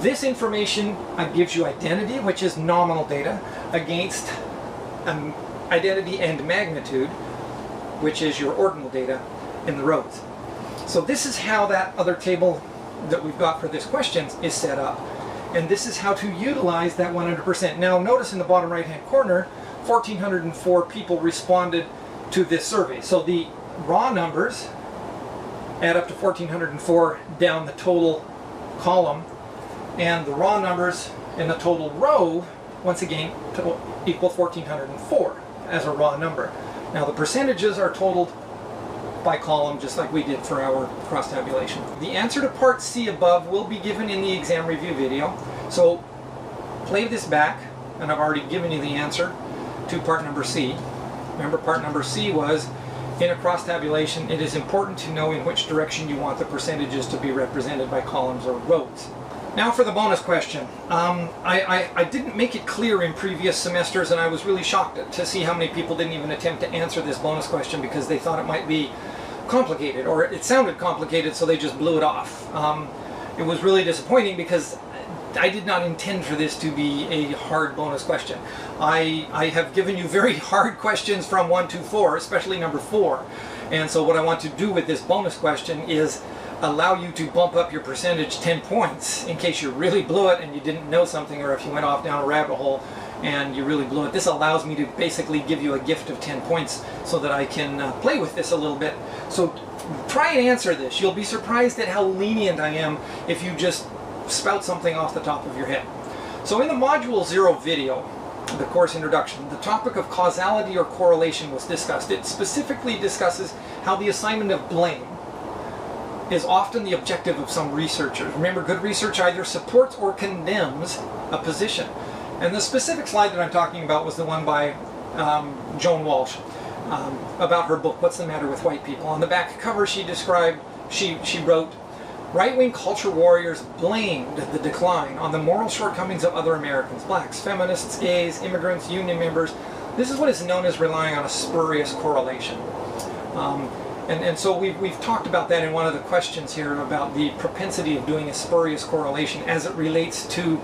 this information gives you identity, which is nominal data, against identity and magnitude, which is your ordinal data in the rows. So this is how that other table that we've got for this question is set up. And this is how to utilize that 100%. Now notice in the bottom right hand corner, 1,404 people responded to this survey. So the raw numbers add up to 1,404 down the total column, and the raw numbers in the total row, once again, equal 1,404 as a raw number. Now the percentages are totaled by column just like we did for our cross-tabulation. The answer to part C above will be given in the exam review video. So play this back, and I've already given you the answer to part number C. Remember, part number C was, in a cross-tabulation, it is important to know in which direction you want the percentages to be represented by columns or rows. Now for the bonus question. I didn't make it clear in previous semesters, and I was really shocked to see how many people didn't even attempt to answer this bonus question because they thought it might be complicated, or it sounded complicated, so they just blew it off. it was really disappointing because I did not intend for this to be a hard bonus question. I have given you very hard questions from 1 to 4, especially number 4. And so what I want to do with this bonus question is allow you to bump up your percentage 10 points in case you really blew it and you didn't know something, or if you went off down a rabbit hole and you really blew it. This allows me to basically give you a gift of 10 points so that I can play with this a little bit. So try and answer this. You'll be surprised at how lenient I am if you just spout something off the top of your head. So in the Module 0 video, the course introduction, the topic of causality or correlation was discussed. It specifically discusses how the assignment of blame is often the objective of some researchers. Remember, good research either supports or condemns a position. And the specific slide that I'm talking about was the one by Joan Walsh about her book, What's the Matter with White People? On the back cover she wrote, right-wing culture warriors blamed the decline on the moral shortcomings of other Americans, blacks, feminists, gays, immigrants, union members. This is what is known as relying on a spurious correlation. And so we've talked about that in one of the questions here about the propensity of doing a spurious correlation as it relates to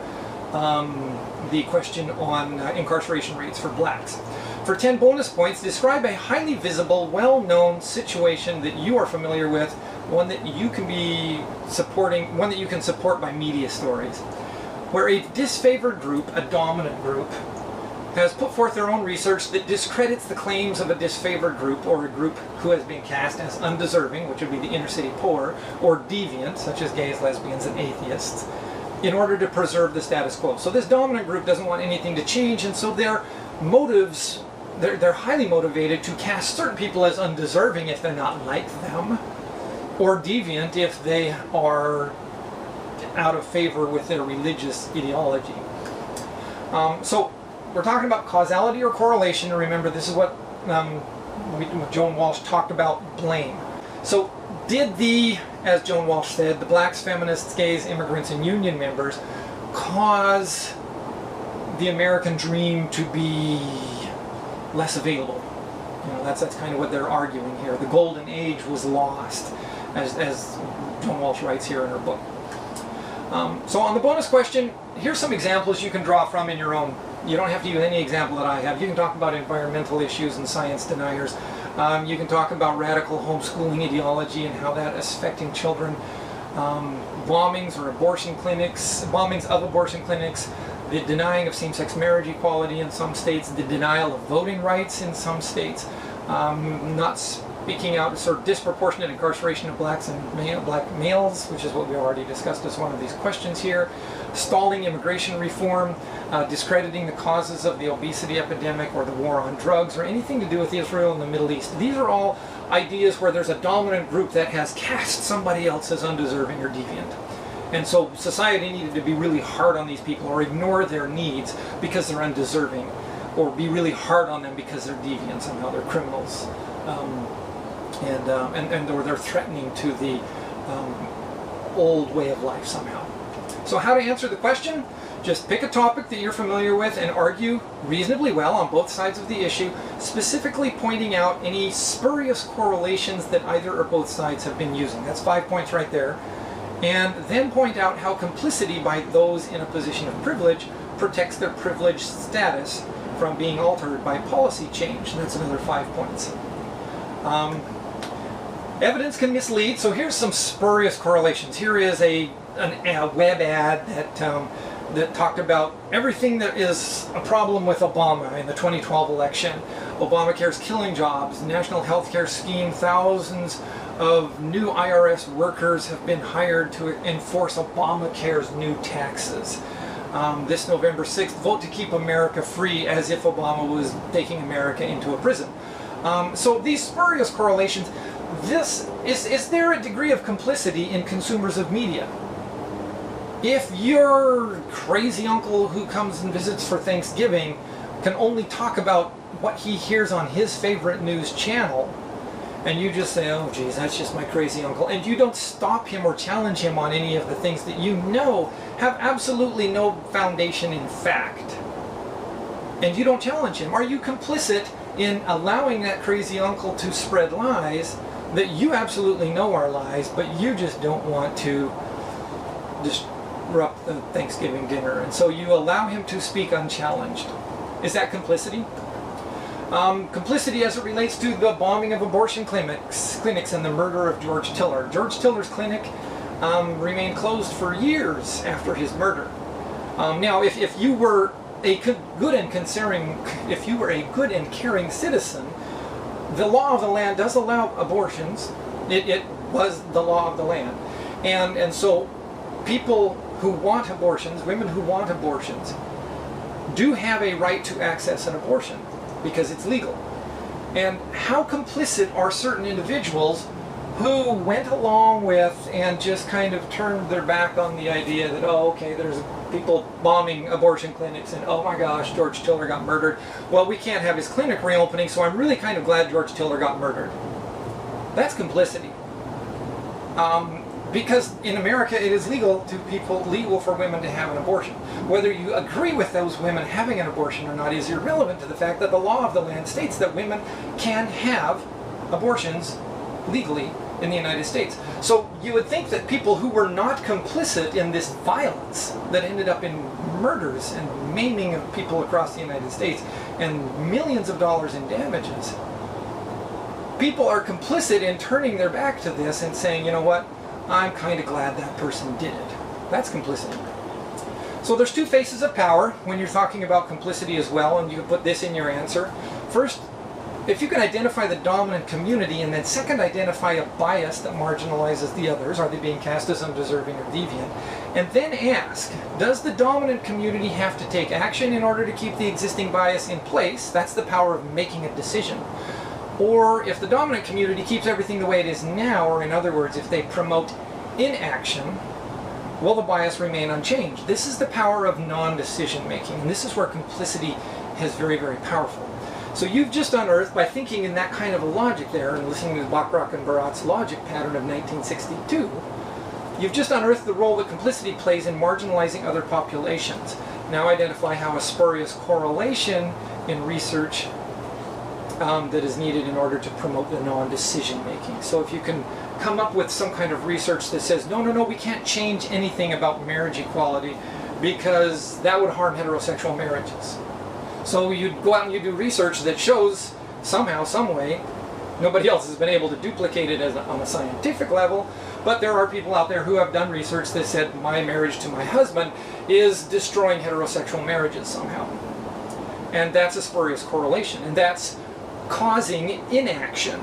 the question on incarceration rates for blacks. For 10 bonus points, describe a highly visible, well-known situation that you are familiar with, one that you can be supporting, one that you can support by media stories, where a disfavored group, a dominant group, has put forth their own research that discredits the claims of a disfavored group, or a group who has been cast as undeserving, which would be the inner city poor, or deviant, such as gays, lesbians, and atheists, in order to preserve the status quo. So this dominant group doesn't want anything to change, and so their motives, they're highly motivated to cast certain people as undeserving if they're not like them, or deviant if they are out of favor with their religious ideology. So we're talking about causality or correlation. Remember, this is what Joan Walsh talked about, blame. So did as Joan Walsh said, the blacks, feminists, gays, immigrants, and union members cause the American dream to be less available? You know, that's kind of what they're arguing here. The golden age was lost, as Joan Walsh writes here in her book. So on the bonus question, here's some examples you can draw from in your own. You don't have to use any example that I have. You can talk about environmental issues and science deniers. You can talk about radical homeschooling ideology and how that is affecting children. Bombings or abortion clinics, bombings of abortion clinics, the denying of same-sex marriage equality in some states, the denial of voting rights in some states, not speaking out, sort of disproportionate incarceration of blacks and black males, which is what we already discussed as one of these questions here, stalling immigration reform, discrediting the causes of the obesity epidemic or the war on drugs, or anything to do with Israel and the Middle East. These are all ideas where there's a dominant group that has cast somebody else as undeserving or deviant. And so society needed to be really hard on these people, or ignore their needs because they're undeserving, or be really hard on them because they're deviant somehow, they're criminals, or they're threatening to the old way of life somehow. So how to answer the question? Just pick a topic that you're familiar with and argue reasonably well on both sides of the issue, specifically pointing out any spurious correlations that either or both sides have been using. That's 5 points right there. And then point out how complicity by those in a position of privilege protects their privileged status from being altered by policy change. That's another 5 points. Evidence can mislead, so here's some spurious correlations. Here is a web ad that talked about everything that is a problem with Obama in the 2012 election. Obamacare's killing jobs, the national health care scheme, thousands of new IRS workers have been hired to enforce Obamacare's new taxes. This November 6th, vote to keep America free, as if Obama was taking America into a prison. So these spurious correlations, is there a degree of complicity in consumers of media? If your crazy uncle who comes and visits for Thanksgiving can only talk about what he hears on his favorite news channel, and you just say, oh geez, that's just my crazy uncle, and you don't stop him or challenge him on any of the things that you know have absolutely no foundation in fact, and you don't challenge him, are you complicit in allowing that crazy uncle to spread lies that you absolutely know are lies, but you just don't want to disrupt the Thanksgiving dinner. And so you allow him to speak unchallenged. Is that complicity? Complicity as it relates to the bombing of abortion clinics and the murder of George Tiller. George Tiller's clinic remained closed for years after his murder. Now, if you were a good and caring citizen, the law of the land does allow abortions. It was the law of the land, and so people who want abortions, women who want abortions, do have a right to access an abortion because it's legal. And how complicit are certain individuals who went along with and just kind of turned their back on the idea that, oh, okay, there's people bombing abortion clinics and, oh my gosh, George Tiller got murdered. Well, we can't have his clinic reopening, so I'm really kind of glad George Tiller got murdered. That's complicity. Because in America it is legal for women to have an abortion. Whether you agree with those women having an abortion or not is irrelevant to the fact that the law of the land states that women can have abortions legally in the United States. So you would think that people who were not complicit in this violence that ended up in murders and maiming of people across the United States and millions of dollars in damages, people are complicit in turning their back to this and saying, you know what, I'm kind of glad that person did it. That's complicity. So there's two faces of power when you're talking about complicity as well, and you can put this in your answer. First, if you can identify the dominant community, and then second, identify a bias that marginalizes the others, are they being cast as undeserving or deviant, and then ask, does the dominant community have to take action in order to keep the existing bias in place? That's the power of making a decision. Or if the dominant community keeps everything the way it is now, or in other words, if they promote inaction, will the bias remain unchanged? This is the power of non-decision making, and this is where complicity is very, very powerful. So you've just unearthed, by thinking in that kind of a logic there, and listening to Bachrach and Barat's logic pattern of 1962, you've just unearthed the role that complicity plays in marginalizing other populations. Now identify how a spurious correlation in research that is needed in order to promote the non-decision making. So if you can come up with some kind of research that says, no, we can't change anything about marriage equality because that would harm heterosexual marriages. So you'd go out and you do research that shows somehow, some way, nobody else has been able to duplicate it on a scientific level, but there are people out there who have done research that said my marriage to my husband is destroying heterosexual marriages somehow. And that's a spurious correlation, and that's causing inaction.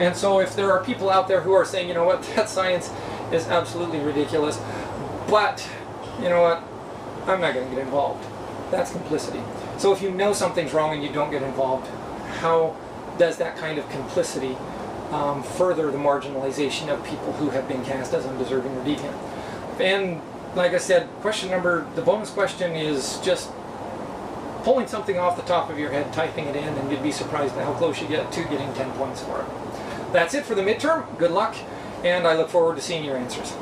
And so if there are people out there who are saying, you know what, that science is absolutely ridiculous, but you know what, I'm not going to get involved. That's complicity. So if you know something's wrong and you don't get involved, how does that kind of complicity further the marginalization of people who have been cast as undeserving or deviant? And like I said, the bonus question is just pulling something off the top of your head, typing it in, and you'd be surprised at how close you get to getting 10 points for it. That's it for the midterm. Good luck, and I look forward to seeing your answers.